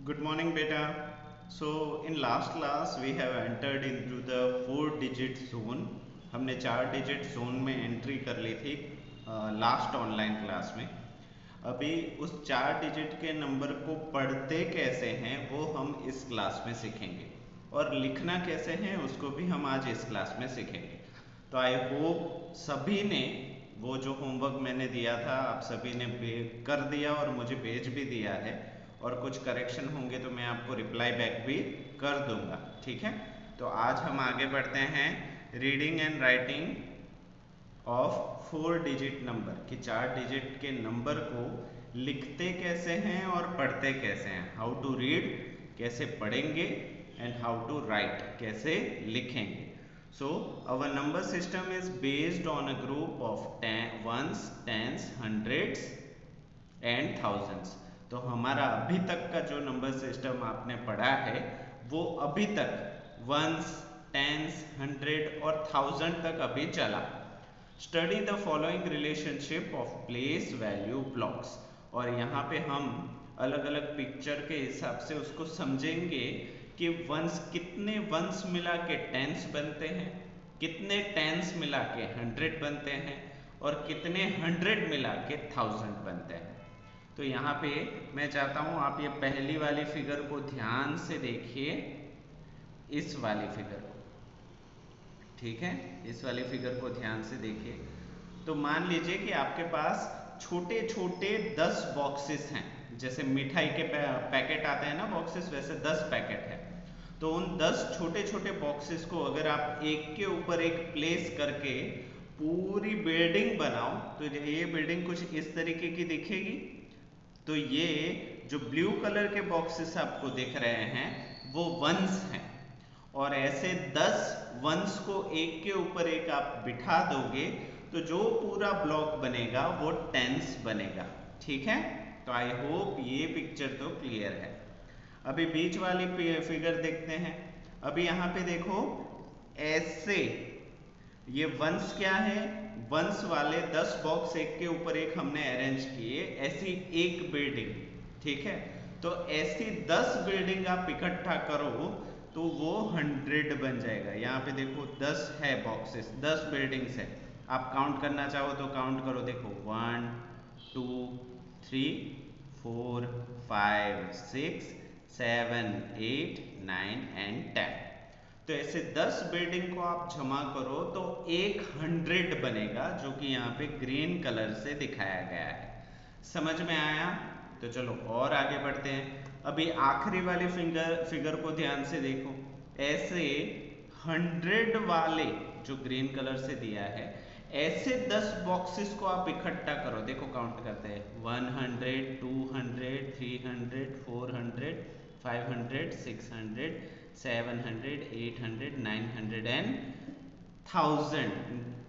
Good morning, beta. So in last class we have entered into the 4 digit zone. हमने 4 digit zone में entry कर ली थी last online class में। अभी उस 4 digit के नंबर को पढ़ते कैसे हैं वो हम इस क्लास में सीखेंगे, और लिखना कैसे हैं उसको भी हम आज इस क्लास में सीखेंगे। तो आई होप सभी ने वो जो होमवर्क मैंने दिया था आप सभी ने कर दिया और मुझे भेज भी दिया है, और कुछ करेक्शन होंगे तो मैं आपको रिप्लाई बैक भी कर दूंगा। ठीक है, तो आज हम आगे बढ़ते हैं reading and writing of 4 digit number कि 4 digit के नंबर को लिखते कैसे हैं और पढ़ते कैसे हैं। हाउ टू रीड कैसे पढ़ेंगे एंड हाउ टू राइट कैसे लिखेंगे। So our number system is based on a group of ones, tens, hundreds and thousands। तो हमारा अभी तक का जो नंबर सिस्टम आपने पढ़ा है वो अभी तक वंस, टेंस, हंड्रेड और थाउजेंड तक अभी चला। Study the following relationship of place value blocks, और यहाँ पे हम अलग अलग पिक्चर के हिसाब से उसको समझेंगे कि वंस कितने वंस मिला के टेंस बनते हैं, कितने टेंस मिला के हंड्रेड बनते हैं और कितने हंड्रेड मिला के थाउजेंड बनते हैं। तो यहाँ पे मैं चाहता हूँ आप ये पहली वाली फिगर को ध्यान से देखिए, इस वाली फिगर को। ठीक है, इस वाली फिगर को ध्यान से देखिए। तो मान लीजिए कि आपके पास छोटे छोटे 10 बॉक्सेस हैं, जैसे मिठाई के पैकेट आते हैं ना बॉक्सेस, वैसे 10 पैकेट है। तो उन 10 छोटे छोटे बॉक्सेस को अगर आप एक के ऊपर एक प्लेस करके पूरी बिल्डिंग बनाओ तो ये बिल्डिंग कुछ इस तरीके की दिखेगी। तो ये जो ब्लू कलर के बॉक्सेस आपको दिख रहे हैं वो वंस हैं, और ऐसे 10 वंस को एक के ऊपर एक आप बिठा दोगे तो जो पूरा ब्लॉक बनेगा वो टेंस बनेगा। ठीक है, तो आई होप ये पिक्चर तो क्लियर है। अभी बीच वाली फिगर देखते हैं। अभी यहाँ पे देखो, ऐसे ये वंस क्या है, वंस वाले 10 बॉक्स एक के ऊपर एक हमने अरेंज किए, ऐसी एक बिल्डिंग। ठीक है, तो ऐसी 10 बिल्डिंग आप इकट्ठा करो तो वो 100 बन जाएगा। यहाँ पे देखो 10 है बॉक्सेस, 10 बिल्डिंग्स है। आप काउंट करना चाहो तो काउंट करो, देखो 1 2 3 4 5 6 7 8 9 एंड 10। तो ऐसे 10 बिल्डिंग को आप जमा करो तो 100 बनेगा, जो कि यहाँ पे ग्रीन कलर से दिखाया गया है। समझ में आया? तो चलो और आगे बढ़ते हैं। अभी आखिरी वाली फिगर को ध्यान से देखो। ऐसे 100 वाले जो ग्रीन कलर से दिया है, ऐसे 10 बॉक्सेस को आप इकट्ठा करो। देखो काउंट करते हैं, 100 200 300 400 500 600 700 800 900 एंड 1000।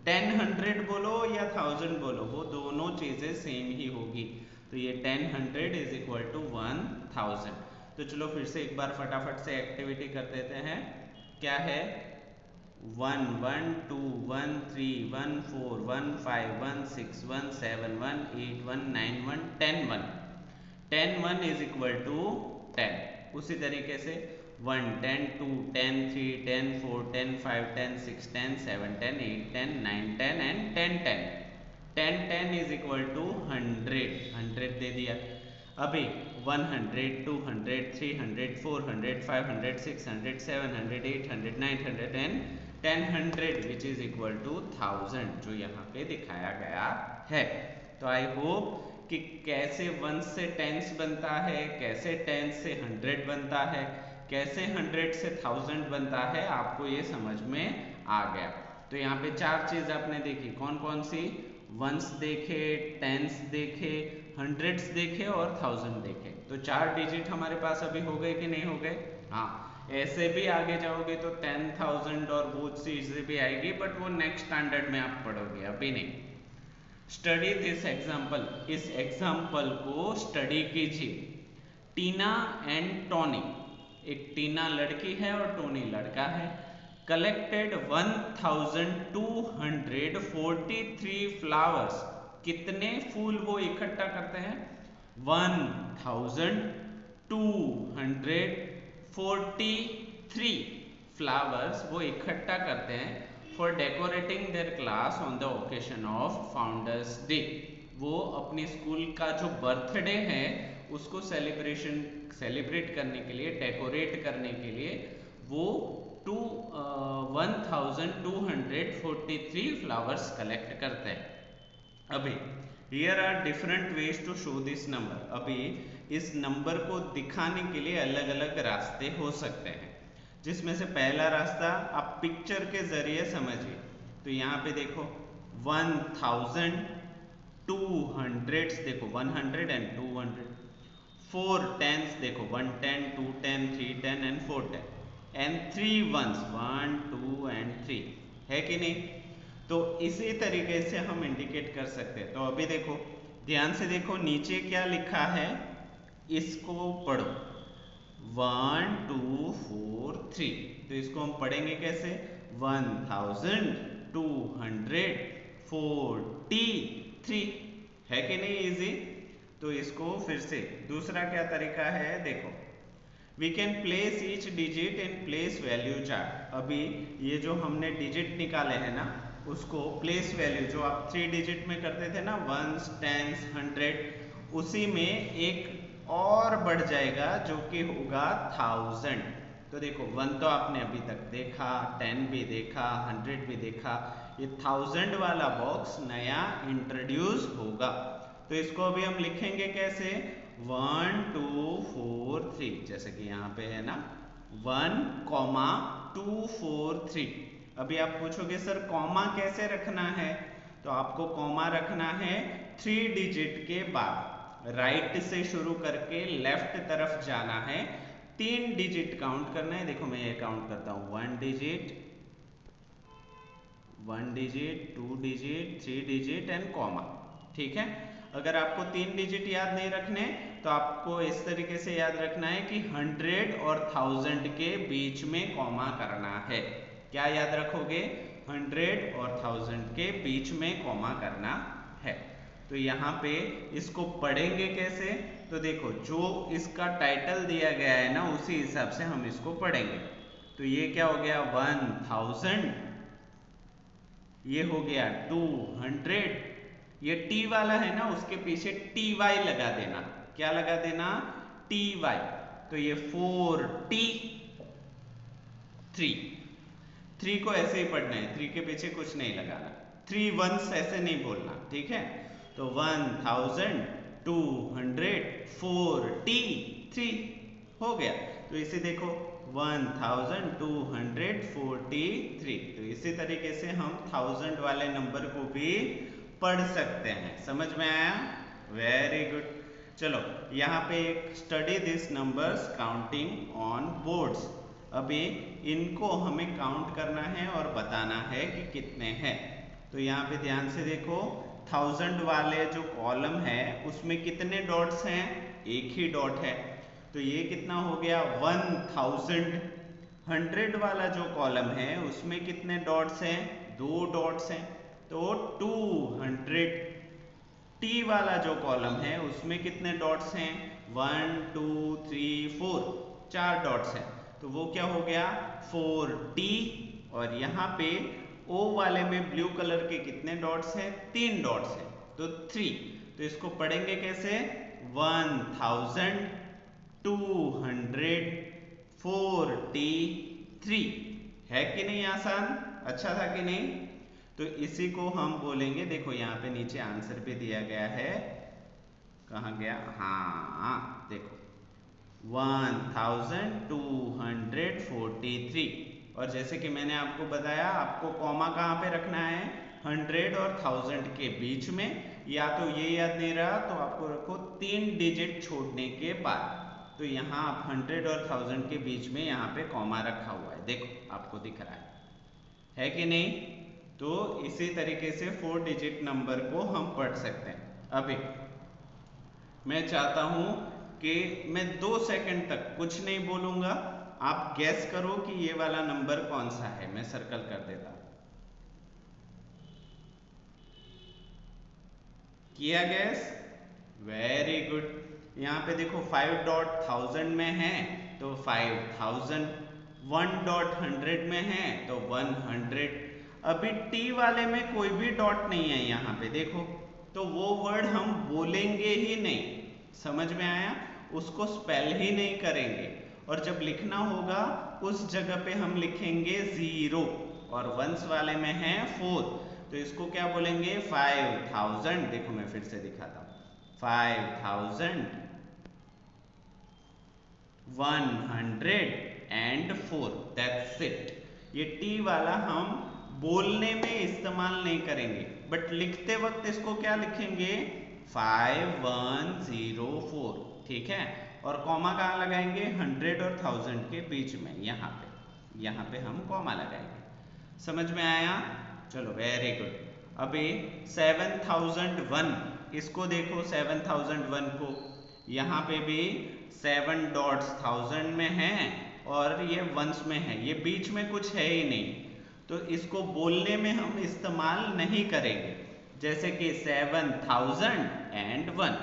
1000 बोलो या 1000 बोलो, वो दोनों चीजें सेम ही होगी। तो ये 1000 इज इक्वल टू 1000। तो चलो फिर से एक बार फटाफट से एक्टिविटी कर देते हैं। क्या है? 1 1 2 1 3 1 4 1 5 1 6 1 7 1 8 1 9 1 10 1। 10 1 इज इक्वल टू 10। उसी तरीके से 1 10 2 10 3 10 4 10 5 10 6 10 7 10 8 10 9 10 एंड 10 10। 10 10 is equal to 100। 100 दे दिया। अभी 100 200 300 400 500 600 700 800 900 and 1000 which is equal to 1000, जो यहाँ पे दिखाया गया है। तो आई होप कि कैसे वंस से टेंस बनता है, कैसे टेंस से 100 बनता है, कैसे 100 से 1000 बनता है, आपको ये समझ में आ गया। तो यहाँ पे 4 चीज आपने देखी, कौन कौन सी? वंस देखे, टेंस देखे, हंड्रेड्स देखे और 1000 देखे। तो 4 डिजिट हमारे पास अभी हो गए कि नहीं हो गए? हाँ, ऐसे भी आगे जाओगे तो 10,000 और वो चीजें भी आएगी, बट वो नेक्स्ट स्टैंडर्ड में आप पढ़ोगे, अभी नहीं। स्टडी दिस एग्जाम्पल, इस एग्जाम्पल को स्टडी कीजिए। टीना एंड टोनी, एक टीना लड़की है और टोनी लड़का है। कलेक्टेड 1243 फ्लावर्स, कितने फूल वो इकट्ठा करते हैं? 1000 243 फ्लावर्स वो इकट्ठा करते हैं for decorating their class on the occasion of founder's day. वो अपने स्कूल का जो बर्थडे है उसको सेलिब्रेट करने के लिए, डेकोरेट करने के लिए वो 1243 फ्लावर्स कलेक्ट करते हैं। अभी here are different ways to show this number. अभी इस नंबर को दिखाने के लिए अलग अलग रास्ते हो सकते हैं, जिसमें से पहला रास्ता आप पिक्चर के जरिए समझिए। तो यहाँ पे देखो 1000, 200 देखो 100 एंड 200, 4 10s देखो 110, 210, 310 एंड 410 एंड 3 ones 1 2 एंड 3 है कि नहीं। तो इसी तरीके से हम इंडिकेट कर सकते हैं। तो अभी देखो ध्यान से देखो नीचे क्या लिखा है, इसको पढ़ो 1 2 4 3। तो इसको हम पढ़ेंगे कैसे, 1243 है कि नहीं इजी। तो इसको फिर से दूसरा क्या तरीका है देखो, we can place each digit in place value chart. अभी ये जो हमने डिजिट निकाले हैं ना, उसको प्लेस वैल्यू जो आप 3 डिजिट में करते थे ना, 1s 10s 100, उसी में एक और बढ़ जाएगा जो कि होगा 1000। तो देखो 1 तो आपने अभी तक देखा, 10 भी देखा, 100 भी देखा, ये 1000 वाला बॉक्स नया इंट्रोड्यूस होगा। तो इसको अभी हम लिखेंगे कैसे, 1 2 4 3, जैसे कि यहाँ पे है ना 1, 2 4 3। अभी आप पूछोगे सर कॉमा कैसे रखना है, तो आपको कॉमा रखना है 3 डिजिट के बाद, राइट से शुरू करके लेफ्ट तरफ जाना है, 3 डिजिट काउंट करना है। देखो मैं ये काउंट करता हूँ, 1 digit 2 digit 3 digit and comma. ठीक है, अगर आपको 3 डिजिट याद नहीं रखने तो आपको इस तरीके से याद रखना है कि 100 और 1000 के बीच में कॉमा करना है। क्या याद रखोगे, 100 और 1000 के बीच में कॉमा करना है। तो यहाँ पे इसको पढ़ेंगे कैसे, तो देखो जो इसका टाइटल दिया गया है ना उसी हिसाब से हम इसको पढ़ेंगे। तो ये क्या हो गया 1000, ये हो गया 200, ये टी वाला है ना उसके पीछे टी वाई लगा देना। क्या लगा देना, टी वाई। तो ये 3 को ऐसे ही पढ़ना है, 3 के पीछे कुछ नहीं लगाना, 3 ones ऐसे नहीं बोलना, ठीक है। तो 1243 हो गया। तो इसे देखो 1243। तो इसी तरीके से हम 1000 वाले नंबर को भी पढ़ सकते हैं। समझ में आया, वेरी गुड। चलो यहाँ पे एक study this numbers counting on boards. अभी इनको हमें काउंट करना है और बताना है कि कितने हैं। तो यहाँ पे ध्यान से देखो 1000 वाले जो कॉलम है उसमें कितने डॉट्स हैं, एक ही डॉट है, तो ये कितना हो गया 1000। 100 वाला जो कॉलम है उसमें कितने डॉट्स हैं, 2 डॉट्स हैं, तो 200। टी वाला जो कॉलम है उसमें कितने डॉट्स हैं, 1 2 3 4, 4 डॉट्स हैं, तो वो क्या हो गया 4T। और यहाँ पे O वाले में ब्लू कलर के कितने डॉट्स हैं, 3 डॉट्स हैं, तो 3। तो इसको पढ़ेंगे कैसे, 1243 है कि नहीं आसान, अच्छा था कि नहीं। तो इसी को हम बोलेंगे, देखो यहाँ पे नीचे आंसर भी दिया गया है, कहाँ गया, हाँ देखो 1243। और जैसे कि मैंने आपको बताया, आपको कॉमा कहाँ पे रखना है, 100 और 1000 के बीच में, या तो ये याद नहीं रहा तो आपको रखो 3 डिजिट छोड़ने के बाद। तो यहाँ आप 100 और 1000 के बीच में यहाँ पे कॉमा रखा हुआ है, देखो आपको दिख रहा है कि नहीं। तो इसी तरीके से 4 डिजिट नंबर को हम पढ़ सकते हैं। अभी मैं चाहता हूं कि मैं 2 सेकंड तक कुछ नहीं बोलूंगा, आप गैस करो कि ये वाला नंबर कौन सा है। मैं सर्कल कर देता हूं, किया गैस, वेरी गुड। यहाँ पे देखो 5 डॉट 1000 में है तो 5000, 1 डॉट 100 में है तो 100। अभी टी वाले में कोई भी डॉट नहीं है यहाँ पे देखो, तो वो वर्ड हम बोलेंगे ही नहीं, समझ में आया? उसको स्पेल ही नहीं करेंगे, और जब लिखना होगा उस जगह पे हम लिखेंगे 0, और वंस वाले में है 4, तो इसको क्या बोलेंगे 5000। देखो मैं फिर से दिखाता हूँ, 5104, दैट्स इट। ये टी वाला हम बोलने में इस्तेमाल नहीं करेंगे, बट लिखते वक्त इसको क्या लिखेंगे 5104, ठीक है। और कॉमा कहाँ लगाएंगे 100 और 1000 के बीच में, यहाँ पे हम कॉमा लगाएंगे। समझ में आया? चलो वेरी गुड। अभी 7001, इसको देखो 7001 को, यहाँ पे भी 7 डॉट्स 1000 में है और ये वंस में है, ये बीच में कुछ है ही नहीं, तो इसको बोलने में हम इस्तेमाल नहीं करेंगे। जैसे कि 7001,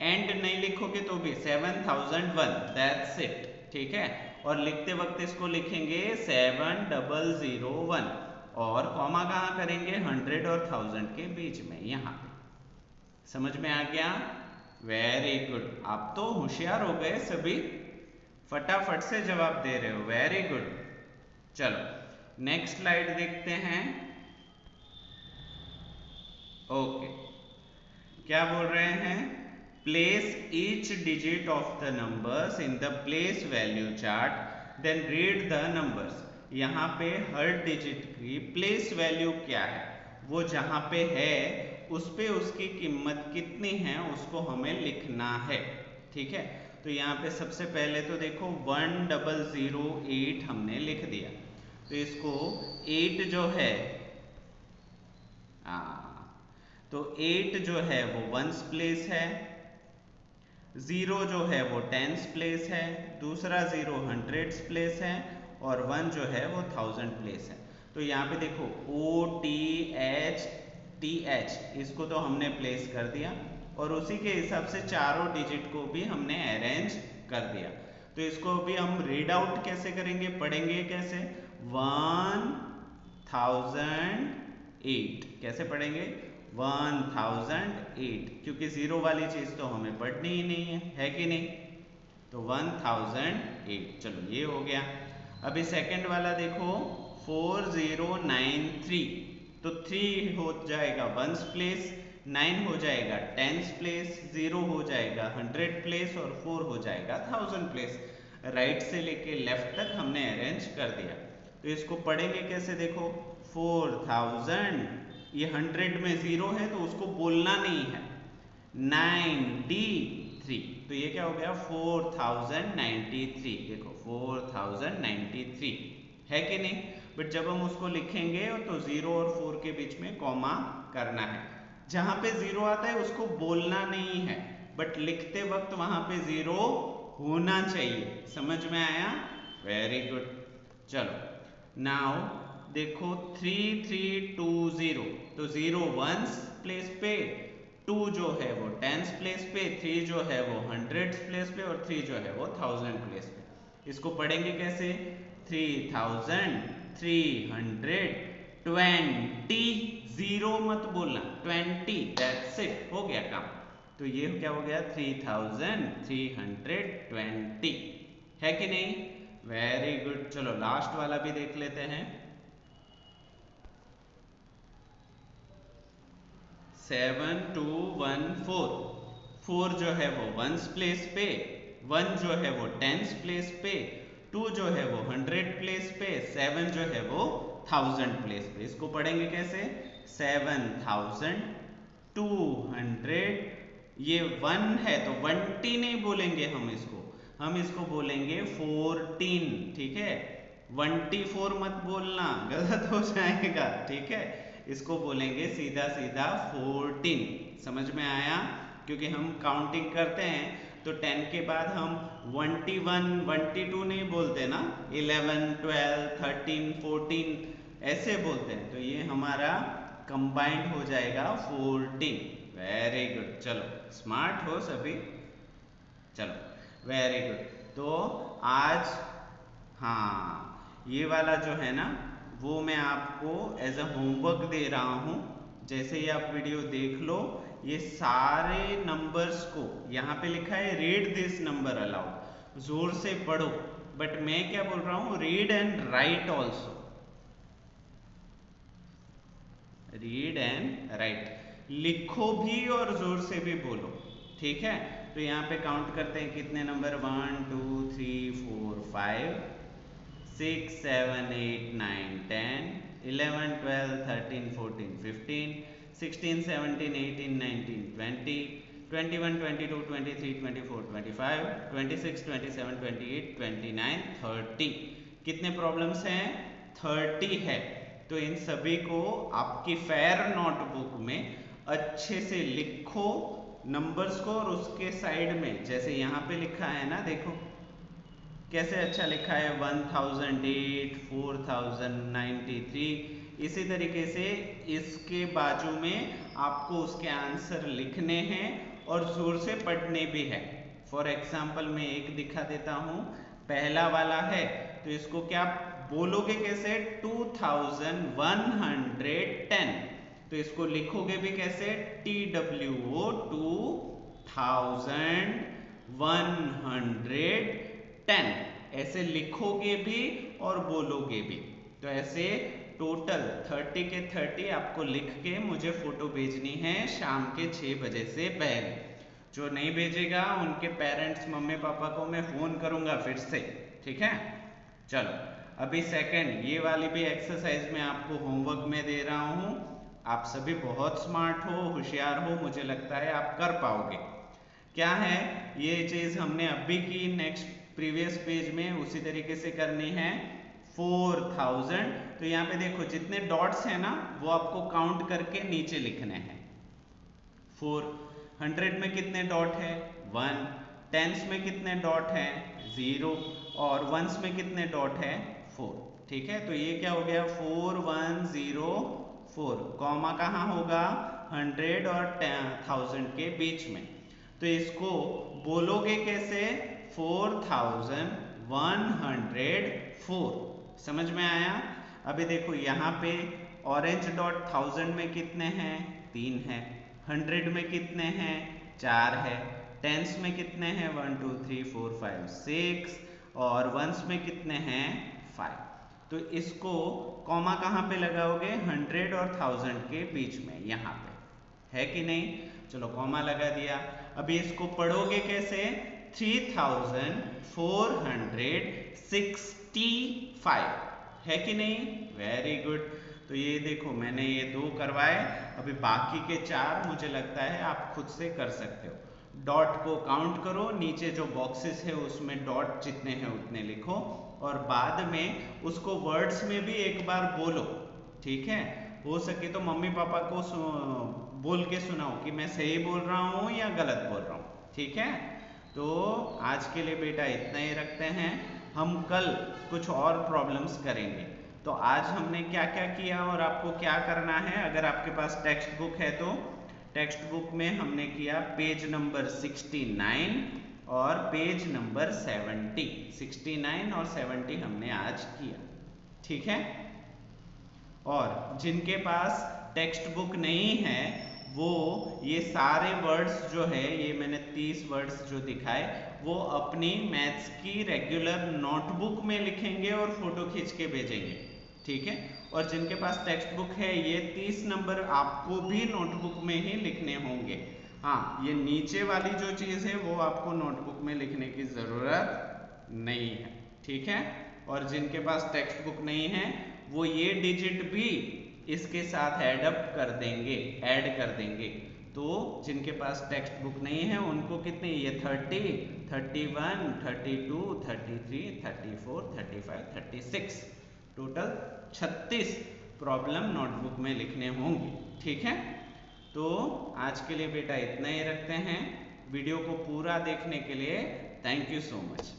एंड नहीं लिखोगे तो भी 7001, दैट्स इट, ठीक है। और लिखते वक्त इसको लिखेंगे 7001, और कॉमा कहाँ करेंगे 100 और 1000 के बीच में, यहाँ पे। समझ में आ गया? वेरी गुड, आप तो होशियार हो गए सभी, फटाफट से जवाब दे रहे हो, वेरी गुड। चलो नेक्स्ट स्लाइड देखते हैं। ओके, क्या बोल रहे हैं? Place each digit of the numbers in the place value chart, then read the numbers. यहाँ पे हर डिजिट की प्लेस वैल्यू क्या है, वो जहाँ पे है उस पे उसकी कीमत कितनी है उसको हमें लिखना है, ठीक है। तो यहाँ पे सबसे पहले तो देखो 1008 हमने लिख दिया, तो इसको 8 जो है, तो 8 जो है वो वंस प्लेस है, 0 जो है वो टेंस प्लेस है, दूसरा 0 हंड्रेड्स प्लेस है, और 1 जो है वो 1000 प्लेस है। तो यहाँ पे देखो OTH इसको तो हमने प्लेस कर दिया, और उसी के हिसाब से चारों डिजिट को भी हमने अरेंज कर दिया। तो इसको भी हम रीड आउट कैसे करेंगे, पढ़ेंगे कैसे? 1008 कैसे पढ़ेंगे? 1008, क्योंकि 0 वाली चीज तो हमें पढ़नी ही नहीं है कि नहीं? तो 1008, चलो ये हो गया। अभी सेकंड वाला देखो 4093, तो 3 हो जाएगा वंस प्लेस, 9 हो जाएगा टेंस प्लेस, 0 हो जाएगा 100 प्लेस, और 4 हो जाएगा 1000 प्लेस। राइट से लेके लेफ्ट तक हमने अरेंज कर दिया। तो इसको पढ़ेंगे कैसे? देखो 4000, ये 100 में 0 है तो उसको बोलना नहीं है, 93, तो ये क्या हो गया 4093, देखो 4093 है कि नहीं? बट जब हम उसको लिखेंगे तो 0 और 4 के बीच में कॉमा करना है। जहां पे 0 आता है उसको बोलना नहीं है, बट लिखते वक्त वहां पे 0 होना चाहिए। समझ में आया? Very good. चलो नाउ देखो 3320, तो 0 वंस प्लेस पे, 2 जो है वो टेंस प्लेस पे, 3 जो है वो हंड्रेड्स प्लेस पे, और 3 जो है वो 1000 प्लेस पे। इसको पढ़ेंगे कैसे? 3320, 0 मत बोलना, 20, दैट्स इट, हो गया काम। तो ये क्या हो गया 3320, है कि नहीं? Very good. चलो लास्ट वाला भी देख लेते हैं। 7214, 4 जो है वो वंस प्लेस पे, 1 जो है वो टेंस प्लेस पे, 2 जो है वो 100 प्लेस पे, 7 जो है वो 1000 प्लेस पे। इसको पढ़ेंगे कैसे? 7200, ये 1 है तो 1T नहीं बोलेंगे हम इसको बोलेंगे 14, ठीक है। 1T4 मत बोलना, गलत हो जाएगा, ठीक है। इसको बोलेंगे सीधा सीधा 14। समझ में आया? क्योंकि हम काउंटिंग करते हैं तो 10 के बाद हम 1T1 1T2 नहीं बोलते ना, 11 12 13 14 ऐसे बोलते हैं, तो ये हमारा कंबाइंड हो जाएगा 14। वेरी गुड, चलो स्मार्ट हो सभी। चलो वेरी गुड। तो आज हाँ ये वाला जो है ना वो मैं आपको एज अ होमवर्क दे रहा हूँ। जैसे ही आप वीडियो देख लो, ये सारे नंबर्स को यहाँ पे लिखा है रीड दिस नंबर अलाउड, जोर से पढ़ो। बट मैं क्या बोल रहा हूँ, read and right also, read and right, लिखो भी और जोर से भी बोलो, ठीक है। तो यहाँ पे काउंट करते हैं कितने नंबर, 1 2 3 4 5 6 7 8 9 10 11 12 13 14 15 16 17 18 19 20 21 22 23 24 25 26 27 28 29 30। कितने प्रॉब्लम्स हैं, 30 है। तो इन सभी को आपकी फेयर नोटबुक में अच्छे से लिखो नंबर्स को, और उसके साइड में जैसे यहाँ पे लिखा है ना, देखो कैसे अच्छा लिखा है 1008 4093। इसी तरीके से इसके बाजू में आपको उसके आंसर लिखने हैं और जोर से पढ़ने भी है। फॉर एग्जाम्पल मैं एक दिखा देता हूँ, पहला वाला है तो इसको क्या बोलोगे कैसे, 2110, तो इसको लिखोगे भी कैसे, TWO 2110, ऐसे लिखोगे भी और बोलोगे भी। तो ऐसे टोटल 30 के 30 आपको लिख के मुझे फोटो भेजनी है शाम के 6 बजे से पहले। जो नहीं भेजेगा उनके पेरेंट्स मम्मी पापा को मैं फोन करूंगा फिर से, ठीक है। चलो अभी सेकंड ये वाली भी एक्सरसाइज मैं आपको होमवर्क में दे रहा हूँ। आप सभी बहुत स्मार्ट हो, होशियार हो, मुझे लगता है आप कर पाओगे। क्या है ये चीज हमने अभी की, नेक्स्ट प्रीवियस पेज में उसी तरीके से करनी है। 4000, तो यहाँ पे देखो जितने डॉट्स हैं ना वो आपको काउंट करके नीचे लिखने हैं। 400 में कितने डॉट है, 1, टेंस में कितने डॉट है, 0, और वंस में कितने डॉट है, 4, ठीक है। तो ये क्या हो गया, 4104, कॉमा कहाँ होगा, 100 और 1000 के बीच में। तो इसको बोलोगे कैसे, 4104, समझ में आया। अभी देखो यहाँ पे ऑरेंज डॉट 1000 में कितने हैं, 3 है, 100 में कितने हैं, 4 है, टेंस में कितने हैं, 1 2 3 4 5 6, और वंस में कितने हैं, 5। तो इसको कॉमा कहाँ पे लगाओगे, 100 और 1000 के बीच में, यहाँ पे है कि नहीं। चलो कॉमा लगा दिया। अभी इसको पढ़ोगे कैसे, 3465, है कि नहीं, वेरी गुड। तो ये देखो मैंने ये 2 करवाए, अभी बाकी के 4 मुझे लगता है आप खुद से कर सकते हो। डॉट को काउंट करो, नीचे जो बॉक्सेस है उसमें डॉट जितने हैं उतने लिखो, और बाद में उसको वर्ड्स में भी एक बार बोलो, ठीक है। हो सके तो मम्मी पापा को बोल के सुनाओ कि मैं सही बोल रहा हूँ या गलत बोल रहा हूँ, ठीक है। तो आज के लिए बेटा इतना ही रखते हैं, हम कल कुछ और प्रॉब्लम्स करेंगे। तो आज हमने क्या क्या किया और आपको क्या करना है, अगर आपके पास टेक्स्ट बुक है तो टेक्स्ट बुक में हमने किया पेज नंबर 69 और पेज नंबर 70, 69 और 70 हमने आज किया, ठीक है। और जिनके पास टेक्स्ट बुक नहीं है वो ये सारे वर्ड्स जो है, ये मैंने 30 वर्ड्स जो दिखाए वो अपनी मैथ्स की रेगुलर नोटबुक में लिखेंगे और फोटो खींच के भेजेंगे, ठीक है। और जिनके पास टेक्स्ट बुक है ये 30 नंबर आपको भी नोटबुक में ही लिखने होंगे। हाँ, ये नीचे वाली जो चीज़ है वो आपको नोटबुक में लिखने की ज़रूरत नहीं है, ठीक है। और जिनके पास टेक्स्ट बुक नहीं है वो ये डिजिट भी इसके साथ ऐड कर देंगे। तो जिनके पास टेक्स्ट बुक नहीं है उनको कितने, ये 30, 31, 32, 33, 34, 35, 36, टोटल 36 प्रॉब्लम नोटबुक में लिखने होंगे, ठीक है। तो आज के लिए बेटा इतना ही रखते हैं। वीडियो को पूरा देखने के लिए थैंक यू सो मच।